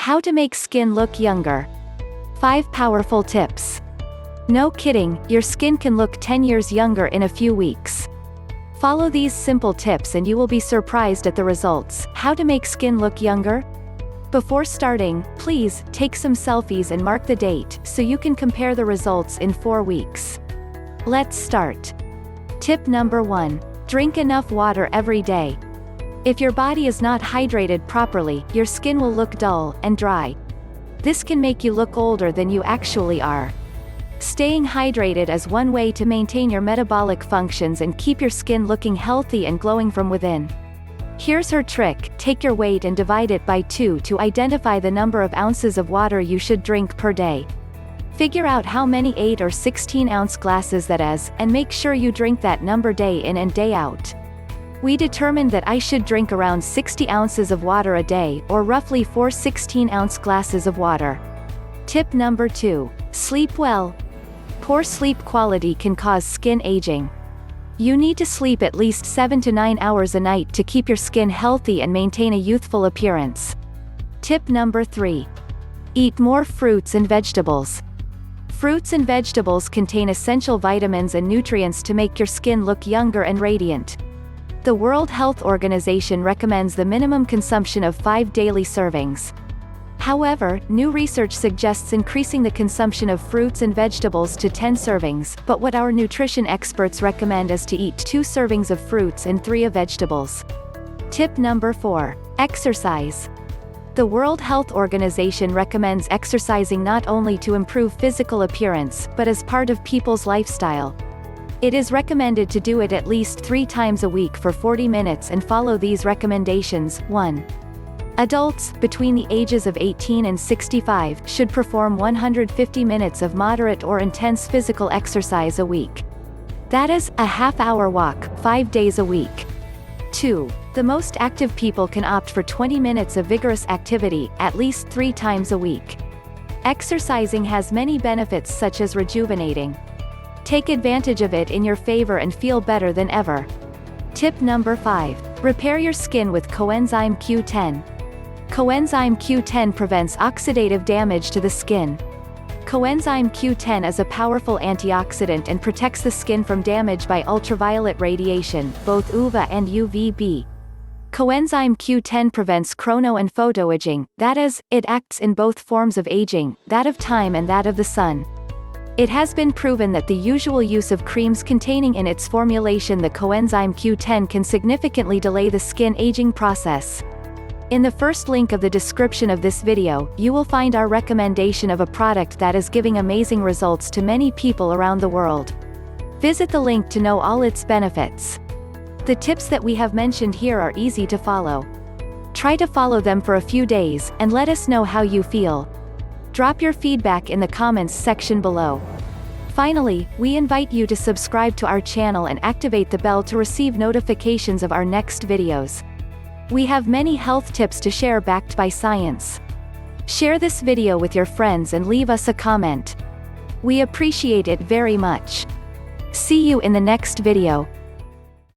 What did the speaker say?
How to make skin look younger. 5 powerful tips. No kidding, your skin can look 10 years younger in a few weeks. Follow these simple tips and you will be surprised at the results. How to make skin look younger? Before starting, please, take some selfies and mark the date, so you can compare the results in 4 weeks. Let's start. Tip number 1. Drink enough water every day. If your body is not hydrated properly, your skin will look dull and dry. This can make you look older than you actually are. Staying hydrated is one way to maintain your metabolic functions and keep your skin looking healthy and glowing from within. Here's her trick: take your weight and divide it by 2 to identify the number of ounces of water you should drink per day. Figure out how many 8 or 16-ounce glasses that is, and make sure you drink that number day in and day out. We determined that I should drink around 60 ounces of water a day, or roughly 4 16-ounce glasses of water. Tip number 2. Sleep well. Poor sleep quality can cause skin aging. You need to sleep at least 7 to 9 hours a night to keep your skin healthy and maintain a youthful appearance. Tip number 3. Eat more fruits and vegetables. Fruits and vegetables contain essential vitamins and nutrients to make your skin look younger and radiant. The World Health Organization recommends the minimum consumption of 5 daily servings. However, new research suggests increasing the consumption of fruits and vegetables to 10 servings, but what our nutrition experts recommend is to eat 2 servings of fruits and 3 of vegetables. Tip number 4. Exercise. The World Health Organization recommends exercising not only to improve physical appearance, but as part of people's lifestyle. It is recommended to do it at least 3 times a week for 40 minutes and follow these recommendations. 1. Adults, between the ages of 18 and 65, should perform 150 minutes of moderate or intense physical exercise a week. That is, a half-hour walk, 5 days a week. 2. The most active people can opt for 20 minutes of vigorous activity, at least 3 times a week. Exercising has many benefits such as rejuvenating. Take advantage of it in your favor and feel better than ever. Tip number 5. Repair your skin with coenzyme Q10. Coenzyme Q10 prevents oxidative damage to the skin. Coenzyme Q10 is a powerful antioxidant and protects the skin from damage by ultraviolet radiation, both UVA and UVB. Coenzyme Q10 prevents chrono and photoaging, that is, it acts in both forms of aging, that of time and that of the sun. It has been proven that the usual use of creams containing in its formulation the coenzyme Q10 can significantly delay the skin aging process. In the first link of the description of this video, you will find our recommendation of a product that is giving amazing results to many people around the world. Visit the link to know all its benefits. The tips that we have mentioned here are easy to follow. Try to follow them for a few days, and let us know how you feel. Drop your feedback in the comments section below. Finally, we invite you to subscribe to our channel and activate the bell to receive notifications of our next videos. We have many health tips to share backed by science. Share this video with your friends and leave us a comment. We appreciate it very much. See you in the next video.